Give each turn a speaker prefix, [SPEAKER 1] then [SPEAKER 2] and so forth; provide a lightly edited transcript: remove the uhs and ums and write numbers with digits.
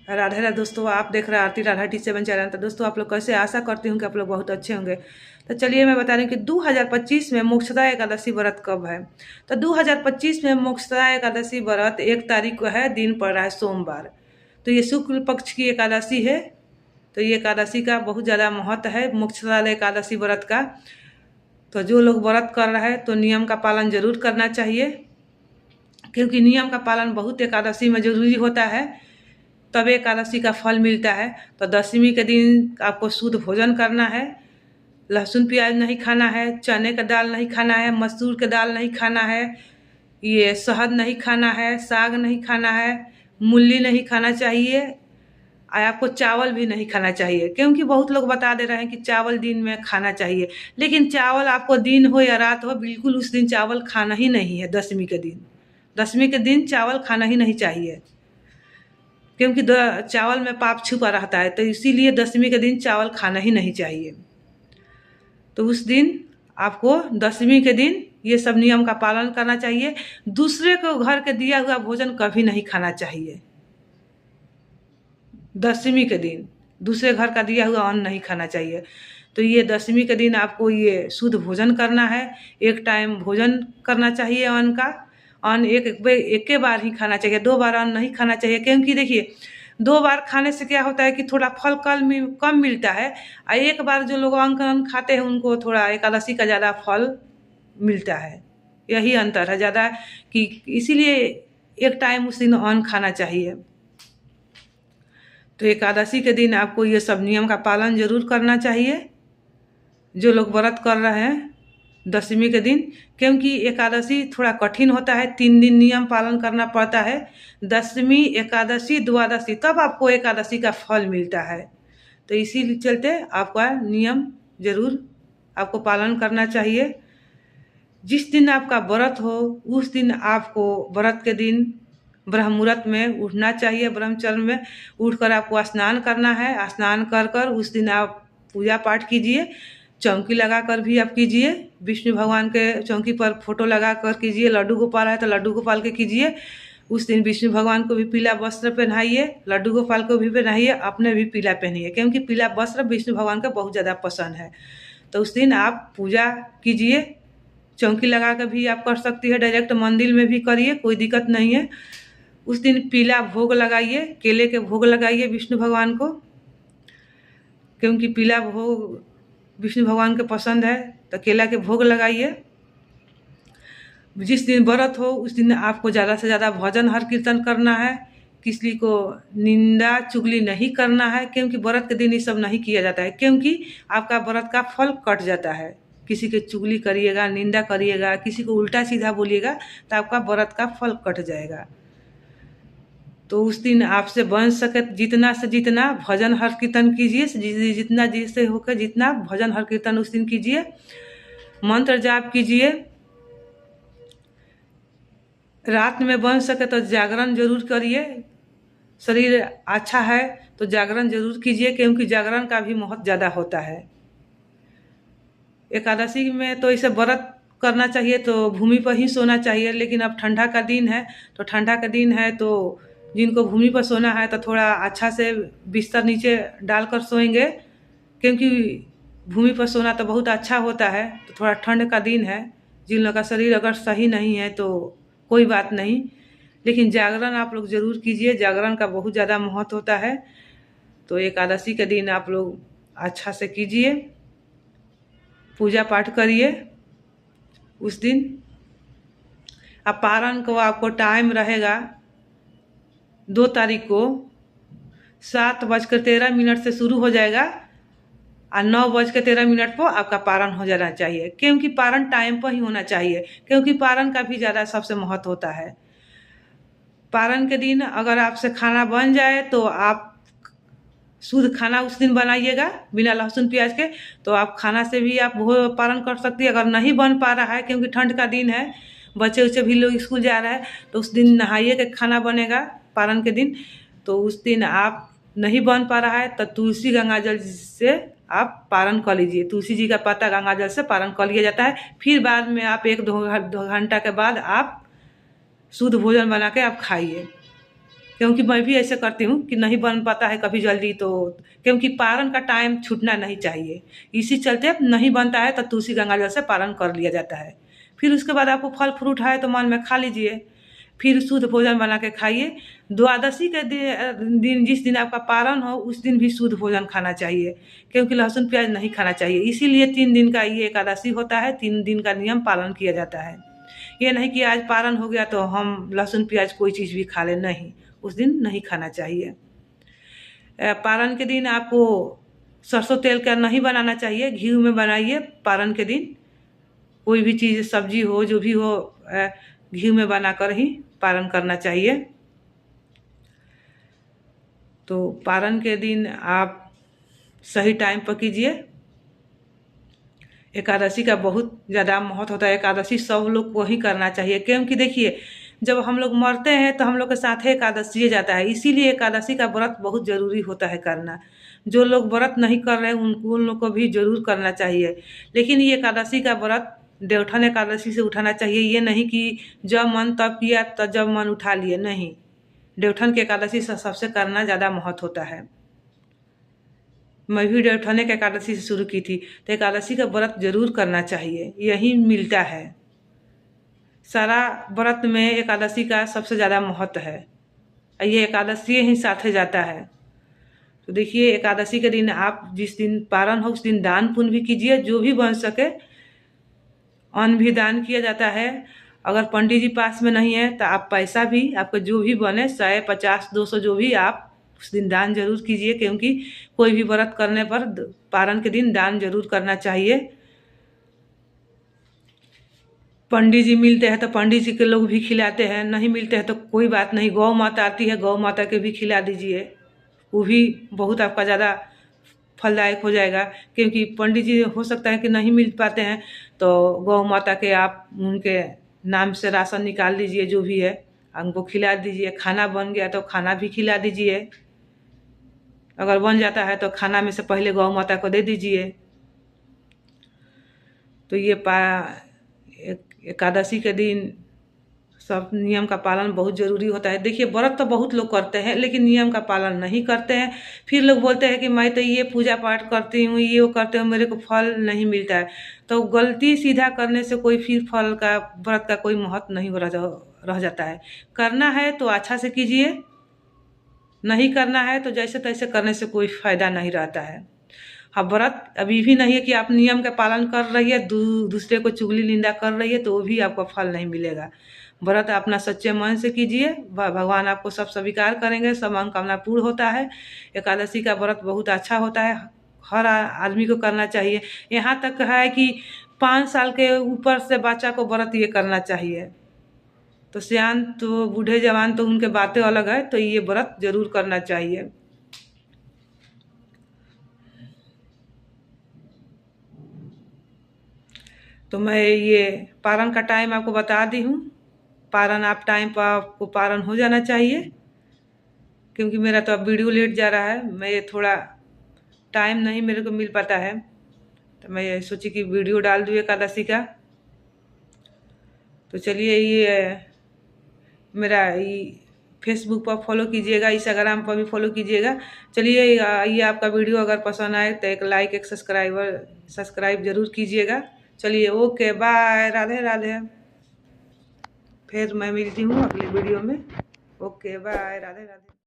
[SPEAKER 1] राधे राधे दोस्तों, आप देख रहे हैं आरती राधा T7 चैनल। तो दोस्तों आप लोग कैसे, आशा करती हूँ कि आप लोग बहुत अच्छे होंगे। तो चलिए मैं बता रही हूँ कि 2025 में मोक्षदा एकादशी व्रत कब है। तो 2025 में मोक्षदा एकादशी व्रत 1 तारीख को है, दिन पड़ रहा है सोमवार। तो ये शुक्ल पक्ष की एकादशी है। तो ये एकादशी का बहुत ज़्यादा महत्व है, मोक्षदा एकादशी व्रत का। तो जो लोग व्रत कर रहे हैं तो नियम का पालन जरूर करना चाहिए, क्योंकि नियम का पालन बहुत एकादशी में जरूरी होता है, तब एकादशी का फल मिलता है। तो दशमी के दिन आपको शुद्ध भोजन करना है, लहसुन प्याज नहीं खाना है, चने का दाल नहीं खाना है, मसूर का दाल नहीं खाना है, ये शहद नहीं खाना है, साग नहीं खाना है, मूली नहीं खाना चाहिए, और आपको चावल भी नहीं खाना चाहिए। क्योंकि बहुत लोग बता दे रहे हैं कि चावल दिन में खाना चाहिए, लेकिन चावल आपको दिन हो या रात हो, बिल्कुल उस दिन चावल खाना ही नहीं है। दशमी के दिन, दशमी के दिन चावल खाना ही नहीं चाहिए, क्योंकि चावल में पाप छुपा रहता है। तो इसीलिए दशमी के दिन चावल खाना ही नहीं चाहिए। तो उस दिन आपको दशमी के दिन ये सब नियम का पालन करना चाहिए। दूसरे को घर के दिया हुआ भोजन कभी नहीं खाना चाहिए। दशमी के दिन दूसरे घर का दिया हुआ अन्न नहीं खाना चाहिए। तो ये दशमी के दिन आपको ये शुद्ध भोजन करना है। एक टाइम भोजन करना चाहिए अन्न का। अन्न एक बार ही खाना चाहिए, 2 बार अन्न नहीं खाना चाहिए। क्योंकि देखिए 2 बार खाने से क्या होता है कि थोड़ा फल कम मिलता है, और एक बार जो लोग अन्न खाते हैं उनको थोड़ा एकादशी का ज़्यादा फल मिलता है। यही अंतर है ज़्यादा, कि इसीलिए एक टाइम उस दिन अन्न खाना चाहिए। तो एकादशी के दिन आपको ये सब नियम का पालन जरूर करना चाहिए, जो लोग व्रत कर रहे हैं दशमी के दिन। क्योंकि एकादशी थोड़ा कठिन होता है, 3 दिन नियम पालन करना पड़ता है। दशमी, एकादशी, द्वादशी, तब आपको एकादशी का फल मिलता है। तो इसी चलते आपका नियम जरूर आपको पालन करना चाहिए। जिस दिन आपका व्रत हो उस दिन आपको व्रत के दिन ब्रह्म मुहूर्त में उठना चाहिए। ब्रह्मचर्य में उठकर आपको स्नान करना है। स्नान कर कर उस दिन आप पूजा पाठ कीजिए। चौकी लगा कर भी आप कीजिए। विष्णु भगवान के चौकी पर फोटो लगा कर कीजिए। लड्डू गोपाल है तो लड्डू गोपाल के कीजिए। उस दिन विष्णु भगवान को भी पीला वस्त्र पहनाइए, लड्डू गोपाल को भी पहनाइए, अपने भी पीला पहनिए, क्योंकि पीला वस्त्र विष्णु भगवान को बहुत ज़्यादा पसंद है। तो उस दिन आप पूजा कीजिए। चौकी लगा कर भी आप कर सकती है, डायरेक्ट मंदिर में भी करिए, कोई दिक्कत नहीं है। उस दिन पीला भोग लगाइए, केले के भोग लगाइए विष्णु भगवान को, क्योंकि पीला भोग विष्णु भगवान के पसंद है। तो केला के भोग लगाइए। जिस दिन व्रत हो उस दिन आपको ज़्यादा से ज़्यादा भजन हर कीर्तन करना है। किसी को निंदा चुगली नहीं करना है, क्योंकि व्रत के दिन ये सब नहीं किया जाता है। क्योंकि आपका व्रत का फल कट जाता है। किसी के चुगली करिएगा, निंदा करिएगा, किसी को उल्टा सीधा बोलिएगा तो आपका व्रत का फल कट जाएगा। तो उस दिन आपसे बन सके जितना से जितना भजन हर कीर्तन कीजिए। जितना जिससे होकर जितना भजन हर कीर्तन उस दिन कीजिए। मंत्र जाप कीजिए। रात में बन सके तो जागरण जरूर करिए। शरीर अच्छा है तो जागरण जरूर कीजिए, क्योंकि जागरण का भी महत्व ज़्यादा होता है। एकादशी में तो इसे व्रत करना चाहिए तो भूमि पर ही सोना चाहिए। लेकिन अब ठंडा का दिन है, तो ठंडा का दिन है तो जिनको भूमि पर सोना है तो थोड़ा अच्छा से बिस्तर नीचे डालकर सोएंगे, क्योंकि भूमि पर सोना तो बहुत अच्छा होता है। तो थोड़ा ठंड का दिन है, जिन लोगों का शरीर अगर सही नहीं है तो कोई बात नहीं, लेकिन जागरण आप लोग जरूर कीजिए। जागरण का बहुत ज़्यादा महत्व होता है। तो एकादशी के दिन आप लोग अच्छा से कीजिए, पूजा पाठ करिए। उस दिन अब पारण को आपको टाइम रहेगा 2 तारीख को 7:13 से शुरू हो जाएगा, और 9:13 पर आपका पारण हो जाना चाहिए। क्योंकि पारण टाइम पर ही होना चाहिए, क्योंकि पारण का भी ज़्यादा सबसे महत्व होता है। पारण के दिन अगर आपसे खाना बन जाए तो आप शुद्ध खाना उस दिन बनाइएगा बिना लहसुन प्याज के। तो आप खाना से भी आप वो पारण कर सकती है। अगर नहीं बन पा रहा है, क्योंकि ठंड का दिन है, बच्चे उच्चे भी लोग स्कूल जा रहे हैं, तो उस दिन नहाइए के खाना बनेगा पारण के दिन। तो उस दिन आप नहीं बन पा रहा है तो तुलसी गंगा जल से आप पारण कर लीजिए। तुलसी जी का पत्ता गंगा जल से पारण कर लिया जाता है। फिर बाद में आप 1-2 घंटा के बाद आप शुद्ध भोजन बना के आप खाइए, क्योंकि मैं भी ऐसे करती हूँ कि नहीं बन पाता है कभी जल्दी, तो क्योंकि पारण का टाइम छूटना नहीं चाहिए, इसी चलते नहीं बनता है तो तुलसी गंगा जल से पारण कर लिया जाता है। फिर उसके बाद आपको फल फ्रूट है तो मन में खा लीजिए, फिर शुद्ध भोजन बना के खाइए। द्वादशी के दिन जिस दिन आपका पारण हो उस दिन भी शुद्ध भोजन खाना चाहिए, क्योंकि लहसुन प्याज नहीं खाना चाहिए। इसीलिए 3 दिन का ये एकादशी होता है, 3 दिन का नियम पालन किया जाता है। ये नहीं कि आज पारण हो गया तो हम लहसुन प्याज कोई चीज़ भी खा लें, नहीं, उस दिन नहीं खाना चाहिए। पारण के दिन आपको सरसों तेल का नहीं बनाना चाहिए, घी में बनाइए। पारण के दिन कोई भी चीज़ सब्जी हो जो भी हो घी में बनाकर ही पारण करना चाहिए। तो पारण के दिन आप सही टाइम पर कीजिए। एकादशी का बहुत ज़्यादा महत्व होता है। एकादशी सब लोग को ही करना चाहिए, क्योंकि देखिए जब हम लोग मरते हैं तो हम लोग के साथ ही एकादशी जाता है, इसीलिए एकादशी का व्रत बहुत ज़रूरी होता है करना। जो लोग व्रत नहीं कर रहे हैं उन लोग को भी जरूर करना चाहिए। लेकिन ये एकादशी का व्रत देवउठान एकादशी से उठाना चाहिए, ये नहीं कि जब मन तब किया तो जब मन उठा लिए, नहीं। देवउठान की एकादशी से सबसे करना ज़्यादा महत्व होता है। मैं भी देवउठान की एकादशी से शुरू की थी, तो एकादशी का व्रत जरूर करना चाहिए, यही मिलता है। सारा व्रत में एकादशी का सबसे ज़्यादा महत्व है, ये एकादशी ही साथे जाता है। तो देखिए एकादशी के दिन आप जिस दिन पारण हो उस दिन दान पुण्य भी कीजिए, जो भी बन सके। अन्न भी दान किया जाता है। अगर पंडित जी पास में नहीं है तो आप पैसा भी, आपको जो भी बने 100, 50, 200 जो भी, आप उस दिन दान जरूर कीजिए, क्योंकि कोई भी व्रत करने पर पारण के दिन दान जरूर करना चाहिए। पंडित जी मिलते हैं तो पंडित जी के लोग भी खिलाते हैं, नहीं मिलते हैं तो कोई बात नहीं, गौ माता आती है, गौ माता के भी खिला दीजिए, वो भी बहुत आपका ज़्यादा फलदायक हो जाएगा। क्योंकि पंडित जी हो सकता है कि नहीं मिल पाते हैं, तो गौ माता के आप उनके नाम से राशन निकाल लीजिए, जो भी है उनको खिला दीजिए। खाना बन गया तो खाना भी खिला दीजिए, अगर बन जाता है तो खाना में से पहले गौ माता को दे दीजिए। तो ये एकादशी के दिन सब नियम का पालन बहुत ज़रूरी होता है। देखिए व्रत तो बहुत लोग करते हैं लेकिन नियम का पालन नहीं करते हैं। फिर लोग बोलते हैं कि मैं तो ये पूजा पाठ करती हूँ, ये वो करते हूँ, मेरे को फल नहीं मिलता है। तो गलती सीधा करने से कोई फिर फल का, व्रत का कोई महत्व नहीं रह जाता है। करना है तो अच्छा से कीजिए, नहीं करना है तो जैसे तैसे करने से कोई फायदा नहीं रहता है। हाँ, व्रत अभी भी नहीं है कि आप नियम का पालन कर रही है, दूसरे को चुगली निंदा कर रही है तो वो भी आपको फल नहीं मिलेगा। व्रत अपना सच्चे मन से कीजिए, भगवान आपको सब स्वीकार करेंगे, सब मनोकामना पूर्ण होता है। एकादशी का व्रत बहुत अच्छा होता है, हर आदमी को करना चाहिए। यहाँ तक है कि 5 साल के ऊपर से बच्चा को व्रत ये करना चाहिए। तो सियान तो बूढ़े जवान तो उनके बातें अलग है, तो ये व्रत जरूर करना चाहिए। तो मैं ये पारण का टाइम आपको बता दी हूँ। पारण आप टाइम पर आपको पारण हो जाना चाहिए, क्योंकि मेरा तो अब वीडियो लेट जा रहा है, मैं थोड़ा टाइम नहीं मेरे को मिल पाता है, तो मैं सोची कि वीडियो डाल दूँ एकादशी का। तो चलिए ये मेरा फेसबुक पर फॉलो कीजिएगा, इंस्टाग्राम पर भी फॉलो कीजिएगा। चलिए ये आपका वीडियो अगर पसंद आए तो एक लाइक, एक सब्सक्राइब जरूर कीजिएगा। चलिए ओके, बाय, राधे राधे। फिर मैं मिलती हूँ अगले वीडियो में। Okay bye, Radhe Radhe.